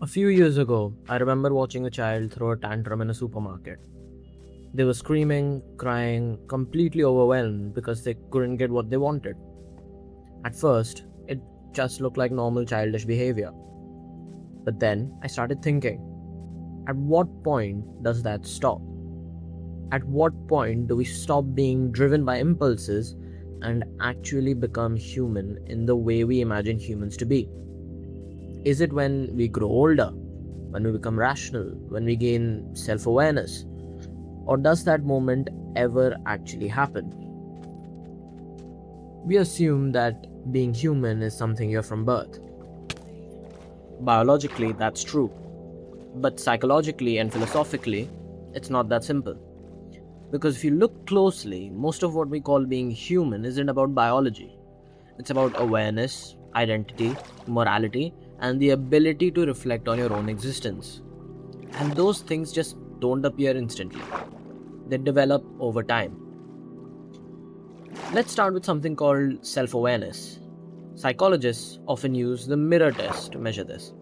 A few years ago, I remember watching a child throw a tantrum in a supermarket. They were screaming, crying, completely overwhelmed because they couldn't get what they wanted. At first, it just looked like normal childish behavior. But then I started thinking, at what point does that stop? At what point do we stop being driven by impulses and actually become human in the way we imagine humans to be? Is it when we grow older, when we become rational, when we gain self awareness? Or does that moment ever actually happen? We assume that being human is something you're from birth. Biologically, that's true. But psychologically and philosophically, it's not that simple. Because if you look closely, most of what we call being human isn't about biology. It's about awareness, identity, morality, and the ability to reflect on your own existence. And those things just don't appear instantly, they develop over time. Let's start with something called self awareness. Psychologists often use the mirror test to measure this.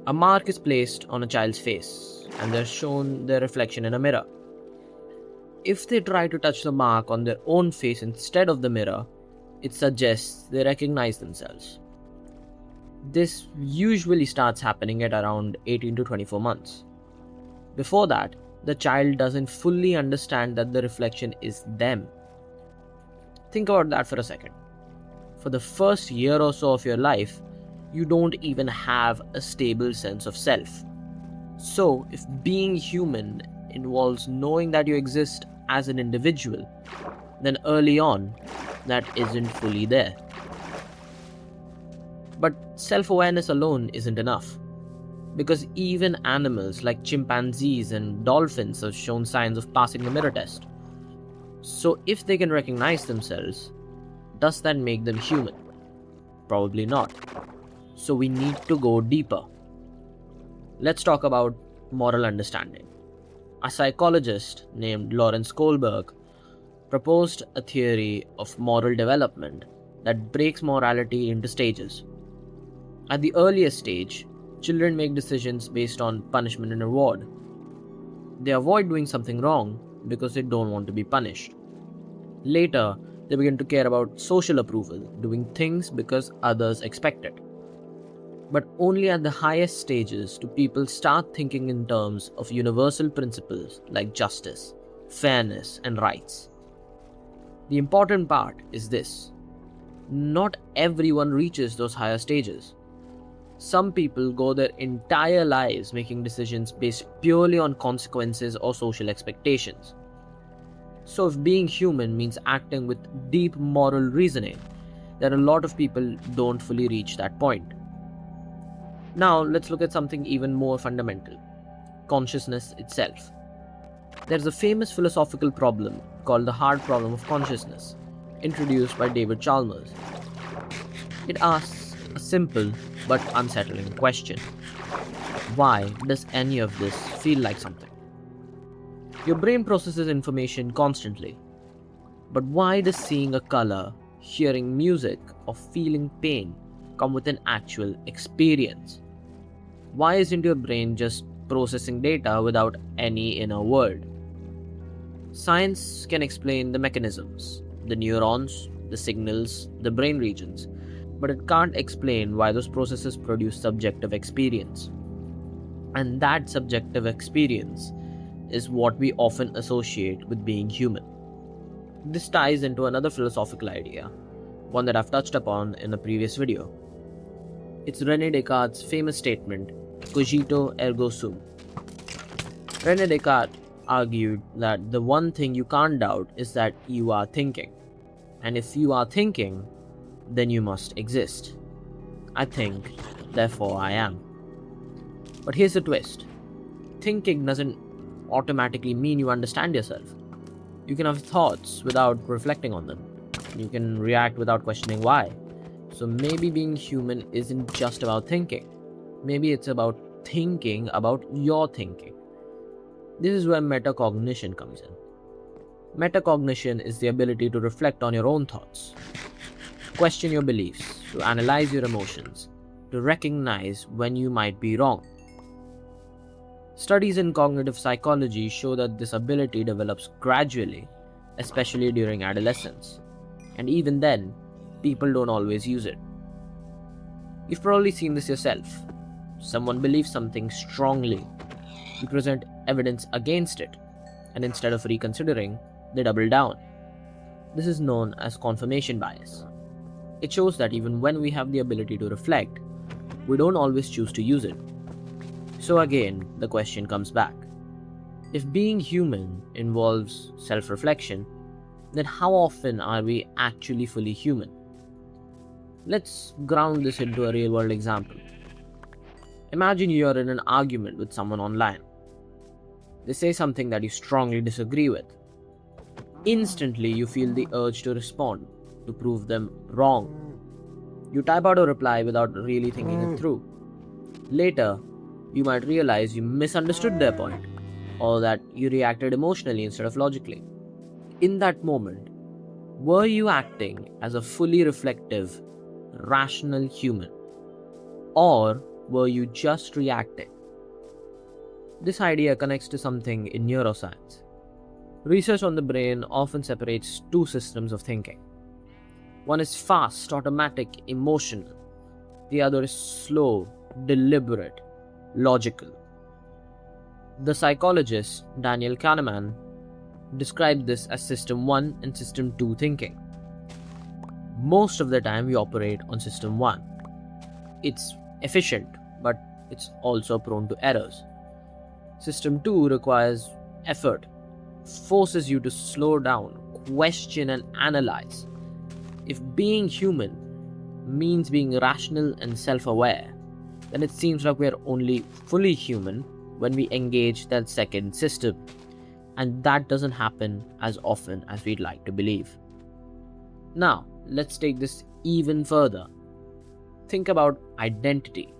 A mark is placed on a child's face, and they're shown their reflection in a mirror. If they try to touch the mark on their own face instead of the mirror, it suggests they recognize themselves. This usually starts happening at around 18 to 24 months. Before that, the child doesn't fully understand that the reflection is them. Think about that for a second. For the first year or so of your life, you don't even have a stable sense of self. So, if being human involves knowing that you exist as an individual, then early on, that isn't fully there. But self awareness alone isn't enough, because even animals like chimpanzees and dolphins have shown signs of passing the mirror test. So, if they can recognize themselves, does that make them human? Probably not. So, we need to go deeper. Let's talk about moral understanding. A psychologist named Lawrence Kohlberg proposed a theory of moral development that breaks morality into stages. At the earliest stage, children make decisions based on punishment and reward. They avoid doing something wrong because they don't want to be punished. Later, they begin to care about social approval, doing things because others expect it. But only at the highest stages do people start thinking in terms of universal principles like justice, fairness, and rights. The important part is this: not everyone reaches those higher stages. Some people go their entire lives making decisions based purely on consequences or social expectations. So, if being human means acting with deep moral reasoning, then a lot of people don't fully reach that point. Now, let's look at something even more fundamental: consciousness itself. There's a famous philosophical problem called the hard problem of consciousness, introduced by David Chalmers. It asks a simple but unsettling question: why does any of this feel like something? Your brain processes information constantly, but why does seeing a color, hearing music, or feeling pain come with an actual experience? Why isn't your brain just processing data without any inner world? Science can explain the mechanisms, the neurons, the signals, the brain regions, but it can't explain why those processes produce subjective experience. And that subjective experience is what we often associate with being human. This ties into another philosophical idea, one that I've touched upon in a previous video. It's René Descartes' famous statement, cogito ergo sum. René Descartes argued that the one thing you can't doubt is that you are thinking. And if you are thinking, then you must exist. I think, therefore I am. But here's the twist: thinking doesn't automatically mean you understand yourself. You can have thoughts without reflecting on them. You can react without questioning why. So maybe being human isn't just about thinking. Maybe it's about thinking about your thinking. This is where metacognition comes in. Metacognition is the ability to reflect on your own thoughts, to question your beliefs, to analyze your emotions, to recognize when you might be wrong. Studies in cognitive psychology show that this ability develops gradually, especially during adolescence. And even then, people don't always use it. You've probably seen this yourself. Someone believes something strongly. You present evidence against it, and instead of reconsidering, they double down. This is known as confirmation bias. It shows that even when we have the ability to reflect, we don't always choose to use it. So again, the question comes back. If being human involves self-reflection, then how often are we actually fully human? Let's ground this into a real-world example. Imagine you are in an argument with someone online. They say something that you strongly disagree with. Instantly, you feel the urge to respond, to prove them wrong. You type out a reply without really thinking it through. Later, you might realize you misunderstood their point, or that you reacted emotionally instead of logically. In that moment, were you acting as a fully reflective, rational human? Or were you just reacting? This idea connects to something in neuroscience. Research on the brain often separates two systems of thinking. One is fast, automatic, emotional. The other is slow, deliberate, logical. The psychologist Daniel Kahneman described this as System 1 and System 2 thinking. Most of the time we operate on System 1. It's efficient, but it's also prone to errors. System 2 requires effort, forces you to slow down, question and analyze. If being human means being rational and self-aware, then it seems like we're only fully human when we engage that second system. And that doesn't happen as often as we'd like to believe. Now, let's take this even further. Think about identity.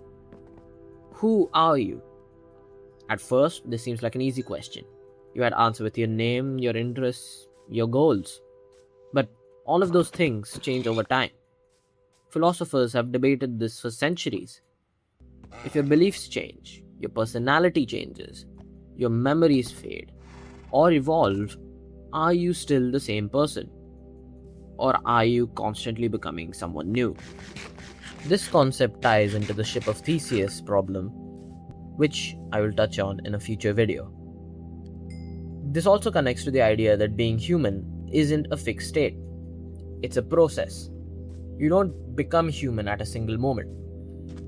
Who are you? At first, this seems like an easy question. You had answer with your name, your interests, your goals. But all of those things change over time. Philosophers have debated this for centuries. If your beliefs change, your personality changes, your memories fade, or evolve, are you still the same person? Or are you constantly becoming someone new? This concept ties into the ship of Theseus problem, which I will touch on in a future video. This also connects to the idea that being human isn't a fixed state. It's a process. You don't become human at a single moment.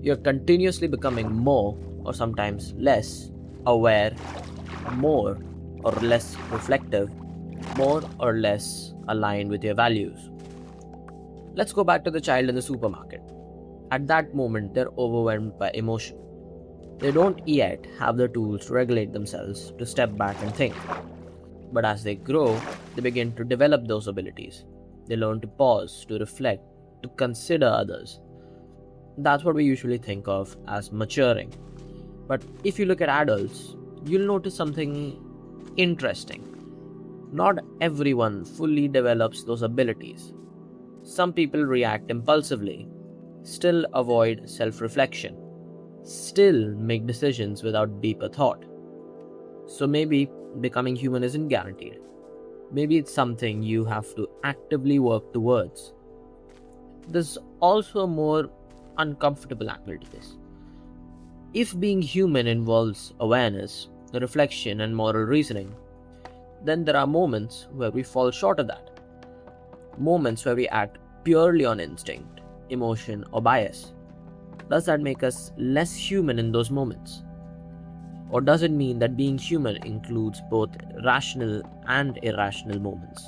You're continuously becoming more, or sometimes less, aware, more or less reflective, more or less aligned with your values. Let's go back to the child in the supermarket. At that moment, they're overwhelmed by emotion. They don't yet have the tools to regulate themselves, to step back and think. But as they grow, they begin to develop those abilities. They learn to pause, to reflect, to consider others. That's what we usually think of as maturing. But if you look at adults, you'll notice something interesting. Not everyone fully develops those abilities. Some people react impulsively, still avoid self-reflection, still make decisions without deeper thought. So maybe becoming human isn't guaranteed. Maybe it's something you have to actively work towards. There's also a more uncomfortable angle to this. If being human involves awareness, reflection, and moral reasoning, then there are moments where we fall short of that. Moments where we act purely on instinct, emotion, or bias. Does that make us less human in those moments? Or does it mean that being human includes both rational and irrational moments?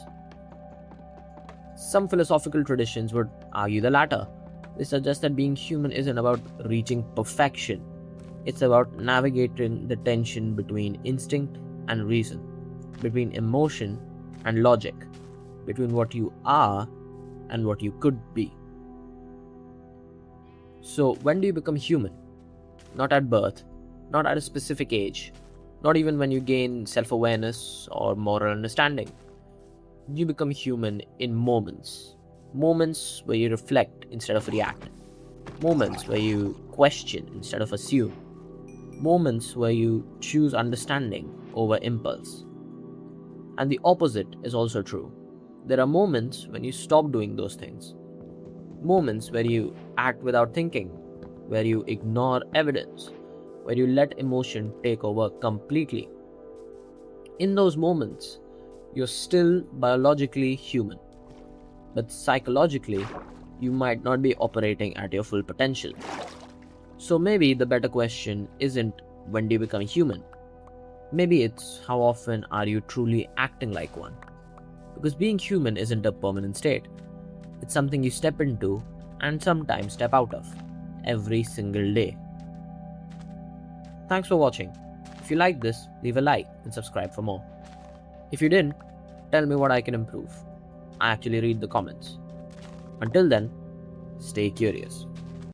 Some philosophical traditions would argue the latter. They suggest that being human isn't about reaching perfection. It's about navigating the tension between instinct and reason, between emotion and logic, between what you are and what you could be. So, when do you become human? Not at birth, not at a specific age, not even when you gain self-awareness or moral understanding. You become human in moments where you reflect instead of react. moments where you question instead of assume, moments where you choose understanding over impulse. And the opposite is also true. There are moments when you stop doing those things, moments where you act without thinking, where you ignore evidence, where you let emotion take over completely. In those moments, you're still biologically human, but psychologically, you might not be operating at your full potential. So maybe the better question isn't when do you become human? Maybe it's how often are you truly acting like one? Because being human isn't a permanent state. It's something you step into and sometimes step out of every single day. Thanks for watching. If you liked this, leave a like and subscribe for more. If you didn't, tell me what I can improve. I actually read the comments. Until then, stay curious.